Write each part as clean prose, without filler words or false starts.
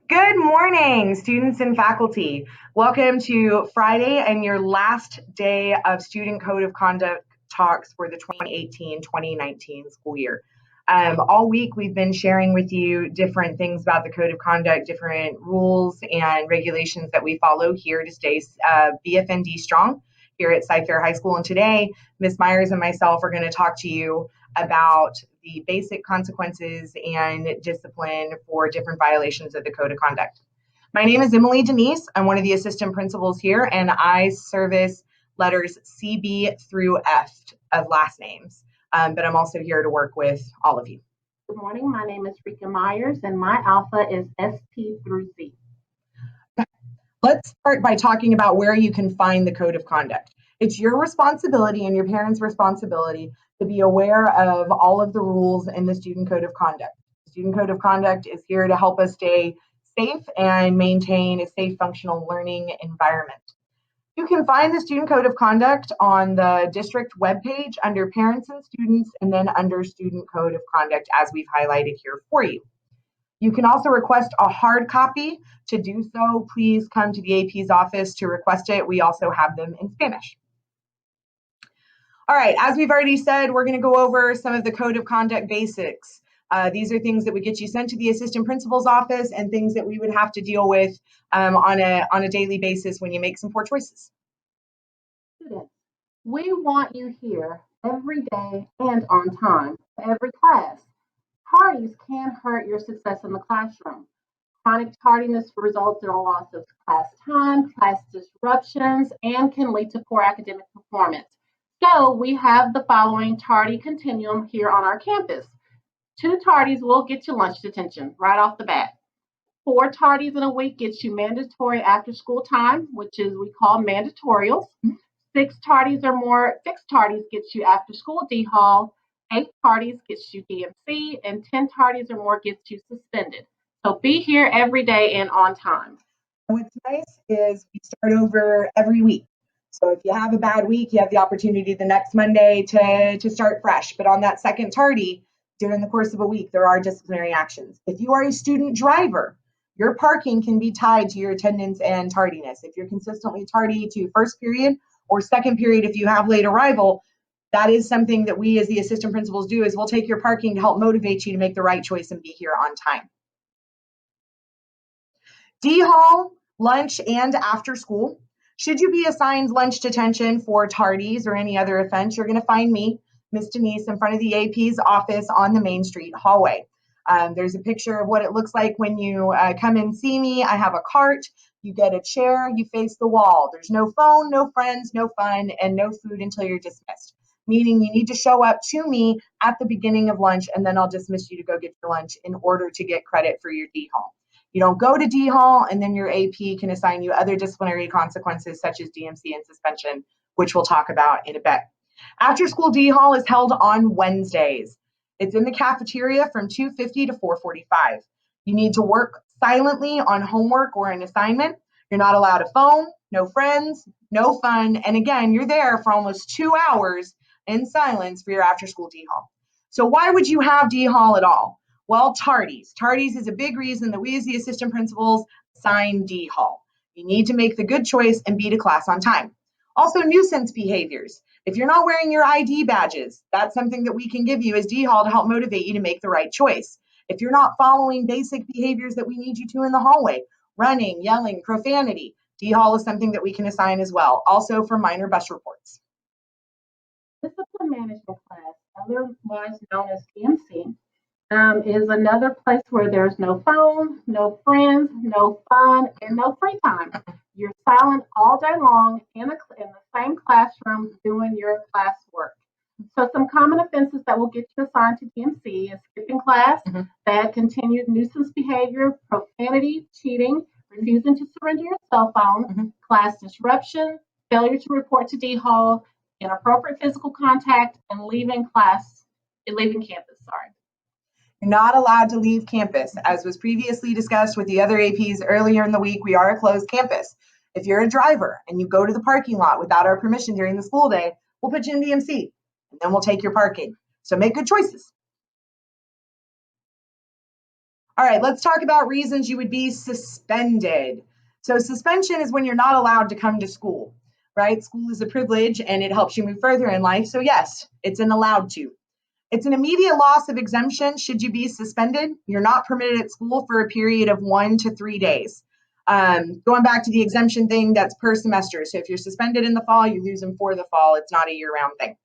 Good morning, students and faculty. Welcome to Friday and your last day of Student Code of Conduct talks for the 2018-2019 school year. All week, we've been sharing with you different things about the Code of Conduct, different rules and regulations that we follow here to stay BFND strong here at Cy-Fair High School. And today, Ms. Meyers and myself are going to talk to you about the basic consequences and discipline for different violations of the Code of Conduct. My name is Emily Denise. I'm one of the assistant principals here, and I service letters CB through F of last names. But I'm also here to work with all of you. Good morning. My name is Rika Myers, and my alpha is SP through Z. Let's start by talking about where you can find the Code of Conduct. It's your responsibility and your parents' responsibility to be aware of all of the rules in the Student Code of Conduct. The Student Code of Conduct is here to help us stay safe and maintain a safe, functional learning environment. You can find the Student Code of Conduct on the district webpage under Parents and Students, and then under Student Code of Conduct as we've highlighted here for you. You can also request a hard copy. To do so, please come to the AP's office to request it. We also have them in Spanish. All right, as we've already said, we're going to go over some of the Code of Conduct basics. These are things that would get you sent to the assistant principal's office and things that we would have to deal with on a daily basis when you make some poor choices. Students, we want you here every day and on time for every class. Tardies can hurt your success in the classroom. Chronic tardiness results in a loss of class time, class disruptions, and can lead to poor academic performance. So we have the following tardy continuum here on our campus. 2 tardies will get you lunch detention right off the bat. 4 tardies in a week gets you mandatory after school time, which is we call mandatorials. 6 tardies or more, 6 tardies gets you after school D-Hall. 8 tardies gets you DMC, and 10 tardies or more gets you suspended. So be here every day and on time. What's nice is we start over every week. So if you have a bad week, you have the opportunity the next Monday to start fresh. But on that second tardy, during the course of a week, there are disciplinary actions. If you are a student driver, your parking can be tied to your attendance and tardiness. If you're consistently tardy to first period or second period, if you have late arrival, that is something that we as the assistant principals do, is we'll take your parking to help motivate you to make the right choice and be here on time. D-Hall, lunch, and after school. Should you be assigned lunch detention for tardies or any other offense, you're going to find me, Ms. Denise, in front of the AP's office on the Main Street hallway. There's a picture of what it looks like when you come and see me. I have a cart. You get a chair. You face the wall. There's no phone, no friends, no fun, and no food until you're dismissed. Meaning you need to show up to me at the beginning of lunch, and then I'll dismiss you to go get your lunch in order to get credit for your D-Hall. You don't go to D-Hall, and then your AP can assign you other disciplinary consequences such as DMC and suspension, which we'll talk about in a bit. After school D-Hall is held on Wednesdays. It's in the cafeteria from 2:50 to 4:45. You need to work silently on homework or an assignment. You're not allowed a phone, no friends, no fun, and again, you're there for almost 2 hours in silence for your after school D-Hall. So why would you have D-Hall at all? Well, tardies. Tardies is a big reason that we as the assistant principals assign D-Hall. You need to make the good choice and be to class on time. Also, nuisance behaviors. If you're not wearing your ID badges, that's something that we can give you as D-Hall to help motivate you to make the right choice. If you're not following basic behaviors that we need you to in the hallway, running, yelling, profanity, D-Hall is something that we can assign as well, also for minor bus reports. Discipline management class, otherwise known as DMC, is another place where there's no phone, no friends, no fun, and no free time. You're silent all day long in the same classroom doing your classwork. So some common offenses that will get you assigned to DMC is skipping class, bad continued nuisance behavior, profanity, cheating, refusing to surrender your cell phone, class disruption, failure to report to D-Hall, inappropriate physical contact, and leaving campus. You're not allowed to leave campus. As was previously discussed with the other APs earlier in the week, we are a closed campus. If you're a driver and you go to the parking lot without our permission during the school day, we'll put you in DMC, and then we'll take your parking. So make good choices. All right, let's talk about reasons you would be suspended. So suspension is when you're not allowed to come to school, right? School is a privilege and it helps you move further in life. So yes, it's an allowed to. It's an immediate loss of exemption should you be suspended. You're not permitted at school for a period of 1 to 3 days. Going back to the exemption thing, that's per semester. So if you're suspended in the fall, you lose them for the fall. It's not a year-round thing.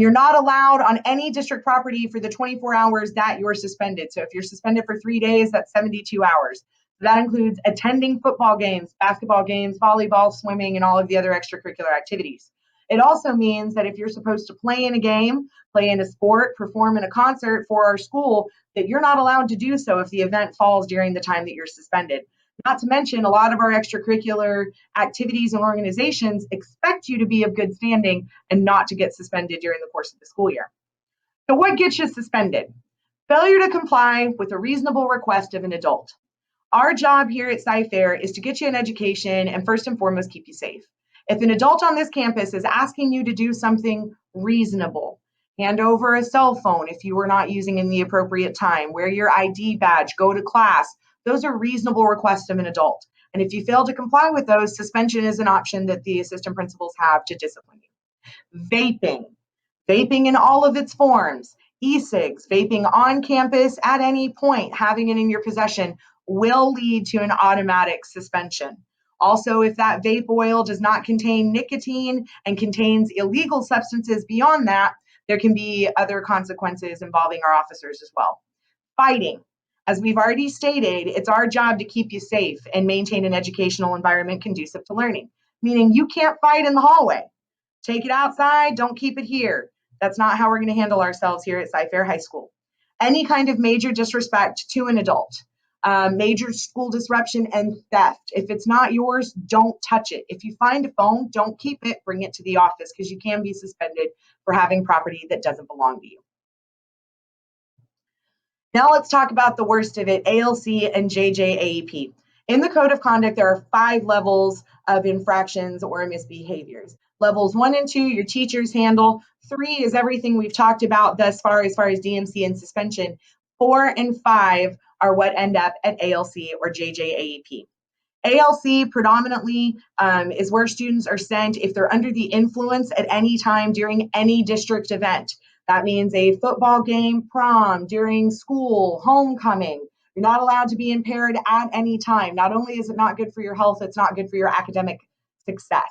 You're not allowed on any district property for the 24 hours that you're suspended. So if you're suspended for 3 days, that's 72 hours. That includes attending football games, basketball games, volleyball, swimming, and all of the other extracurricular activities. It also means that if you're supposed to play in a game, play in a sport, perform in a concert for our school, that you're not allowed to do so if the event falls during the time that you're suspended. Not to mention, a lot of our extracurricular activities and organizations expect you to be of good standing and not to get suspended during the course of the school year. So what gets you suspended? Failure to comply with a reasonable request of an adult. Our job here at Sci-Fair is to get you an education and first and foremost, keep you safe. If an adult on this campus is asking you to do something reasonable, hand over a cell phone if you were not using in the appropriate time, wear your ID badge, go to class, those are reasonable requests of an adult. And if you fail to comply with those, suspension is an option that the assistant principals have to discipline you. Vaping in all of its forms, e-cigs, vaping on campus at any point, having it in your possession will lead to an automatic suspension. Also, if that vape oil does not contain nicotine and contains illegal substances beyond that, there can be other consequences involving our officers as well. Fighting. As we've already stated, it's our job to keep you safe and maintain an educational environment conducive to learning, meaning you can't fight in the hallway. Take it outside, don't keep it here. That's not how we're going to handle ourselves here at Sci-Fair High School. Any kind of major disrespect to an adult, major school disruption and theft. If it's not yours, don't touch it. If you find a phone, don't keep it, bring it to the office because you can be suspended for having property that doesn't belong to you. Now let's talk about the worst of it, ALC and JJAEP. In the Code of Conduct, there are 5 levels of infractions or misbehaviors. Levels 1 and 2, your teachers handle. 3 is everything we've talked about thus far as DMC and suspension. 4 and 5 are what end up at ALC or JJAEP. ALC predominantly is where students are sent if they're under the influence at any time during any district event. That means a football game, prom, during school, homecoming. You're not allowed to be impaired at any time. Not only is it not good for your health, it's not good for your academic success.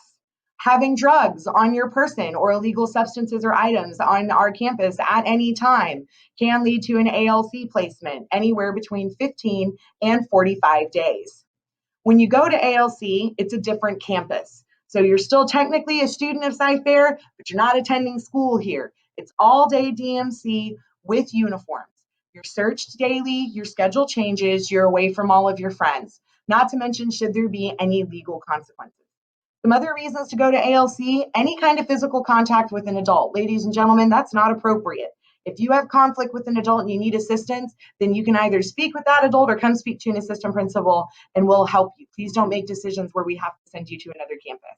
Having drugs on your person or illegal substances or items on our campus at any time can lead to an ALC placement anywhere between 15 and 45 days. When you go to ALC, it's a different campus. So you're still technically a student of Sci-Fair, but you're not attending school here. It's all day DMC with uniforms. You're searched daily, your schedule changes, you're away from all of your friends. Not to mention, should there be any legal consequences. Some other reasons to go to ALC, any kind of physical contact with an adult. Ladies and gentlemen, that's not appropriate. If you have conflict with an adult and you need assistance, then you can either speak with that adult or come speak to an assistant principal and we'll help you. Please don't make decisions where we have to send you to another campus.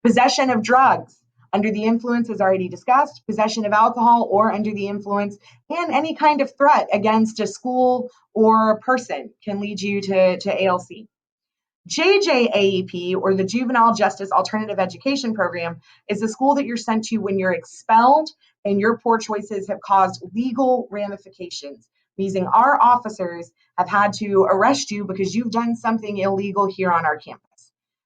Possession of drugs under the influence is already discussed, possession of alcohol or under the influence, and any kind of threat against a school or a person can lead you to ALC. JJAEP, or the Juvenile Justice Alternative Education Program, is the school that you're sent to when you're expelled and your poor choices have caused legal ramifications, meaning our officers have had to arrest you because you've done something illegal here on our campus.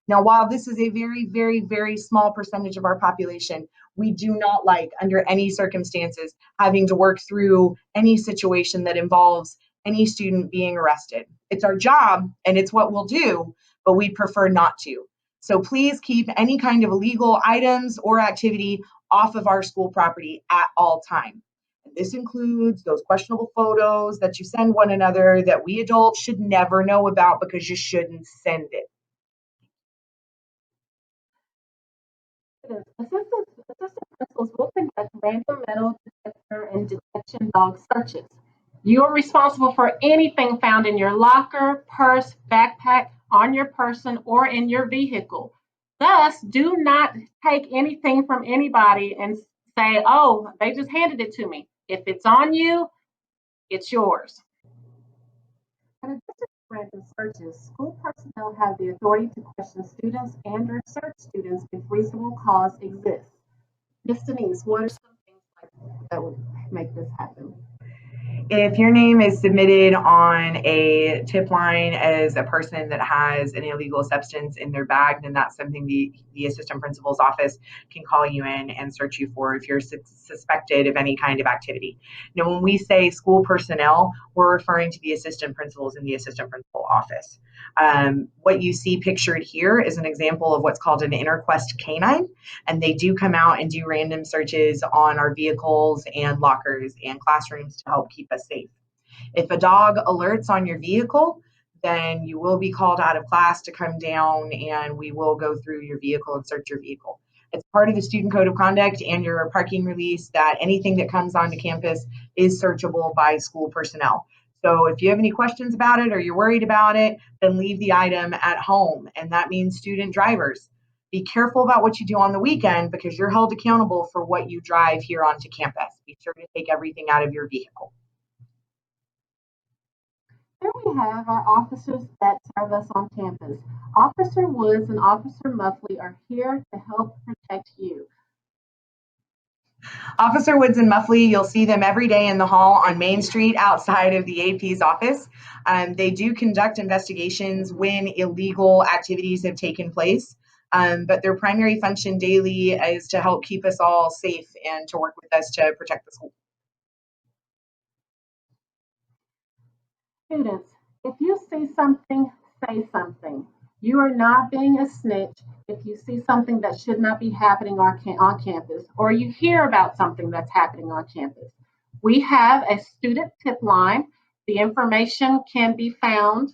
Now, while this is a very, very, very small percentage of our population, we do not like, under any circumstances, having to work through any situation that involves any student being arrested. It's our job and it's what we'll do, but we prefer not to. So please keep any kind of illegal items or activity off of our school property at all time. And this includes those questionable photos that you send one another that we adults should never know about because you shouldn't send it. Assistant principals will conduct random metal detector and detection dog searches. You are responsible for anything found in your locker, purse, backpack, on your person, or in your vehicle. Thus, do not take anything from anybody and say, oh, they just handed it to me. If it's on you, it's yours. detective searches, school personnel have the authority to question students and/or search students if reasonable cause exists. Ms. Denise, what are some things like that would make this happen? If your name is submitted on a tip line as a person that has an illegal substance in their bag, then that's something the assistant principal's office can call you in and search you for if you're suspected of any kind of activity. Now, when we say school personnel, we're referring to the assistant principals in the assistant principal office. What you see pictured here is an example of what's called an interquest canine, and they do come out and do random searches on our vehicles and lockers and classrooms to help keep us safe. If a dog alerts on your vehicle, then you will be called out of class to come down and we will go through your vehicle and search your vehicle. It's part of the student code of conduct and your parking release that anything that comes onto campus is searchable by school personnel. So if you have any questions about it or you're worried about it, then leave the item at home. And that means student drivers. Be careful about what you do on the weekend because you're held accountable for what you drive here onto campus. Be sure to take everything out of your vehicle. Here we have our officers that serve us on campus. Officer Woods and Officer Muffley are here to help protect you. Officer Woods and Muffley, you'll see them every day in the hall on Main Street outside of the AP's office. They do conduct investigations when illegal activities have taken place, but their primary function daily is to help keep us all safe and to work with us to protect the school. Students, if you see something, say something. You are not being a snitch if you see something that should not be happening on campus, or you hear about something that's happening on campus. We have a student tip line. The information can be found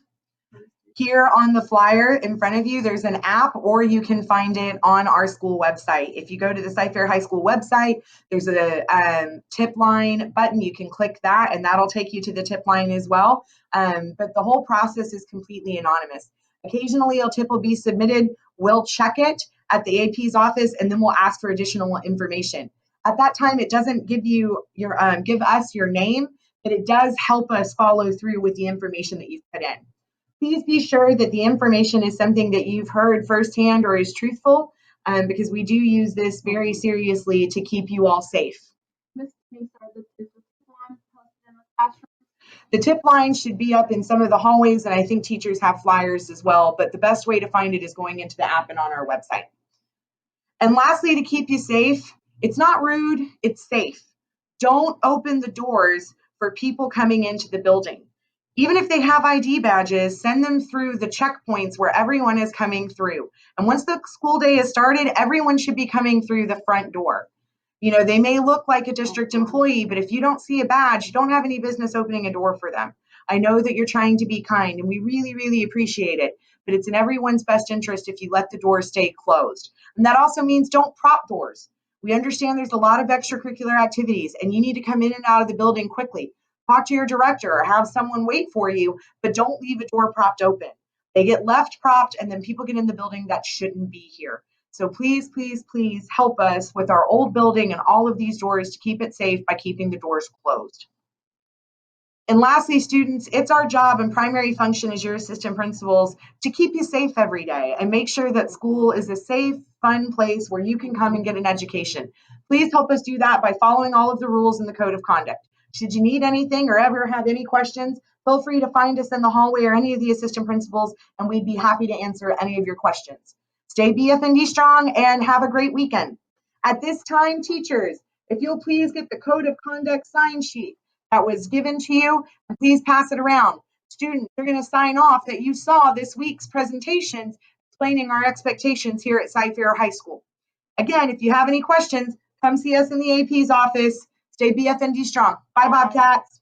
here on the flyer in front of you. There's an app, or you can find it on our school website. If you go to the Cy-Fair High School website, there's a tip line button. You can click that and that'll take you to the tip line as well. But the whole process is completely anonymous. Occasionally a tip will be submitted. We'll check it at the AP's office and then we'll ask for additional information. At that time, it doesn't give us your name, but it does help us follow through with the information that you've put in. Please be sure that the information is something that you've heard firsthand or is truthful, because we do use this very seriously to keep you all safe. Ms. Denise, is the tip line posted in the classroom? The tip line should be up in some of the hallways, and I think teachers have flyers as well, but the best way to find it is going into the app and on our website. And lastly, to keep you safe, it's not rude, it's safe. Don't open the doors for people coming into the building. Even if they have ID badges, send them through the checkpoints where everyone is coming through. And once the school day is started, everyone should be coming through the front door. You know, they may look like a district employee, but if you don't see a badge, you don't have any business opening a door for them. I know that you're trying to be kind, and we really, really appreciate it, but it's in everyone's best interest if you let the doors stay closed. And that also means don't prop doors. We understand there's a lot of extracurricular activities, and you need to come in and out of the building quickly. Talk to your director or have someone wait for you, but don't leave a door propped open. They get left propped and then people get in the building that shouldn't be here. So please, please, please help us with our old building and all of these doors to keep it safe by keeping the doors closed. And lastly, students, it's our job and primary function as your assistant principals to keep you safe every day and make sure that school is a safe, fun place where you can come and get an education. Please help us do that by following all of the rules in the Code of Conduct. Should you need anything or ever have any questions, feel free to find us in the hallway or any of the assistant principals, and we'd be happy to answer any of your questions. Stay BFND strong and have a great weekend. At this time, teachers, if you'll please get the Code of Conduct sign sheet that was given to you, and please pass it around. Students, you're going to sign off that you saw this week's presentations explaining our expectations here at Cy-Fair High School. Again, if you have any questions, come see us in the AP's office. Stay BFND strong. Bye, Bobcats.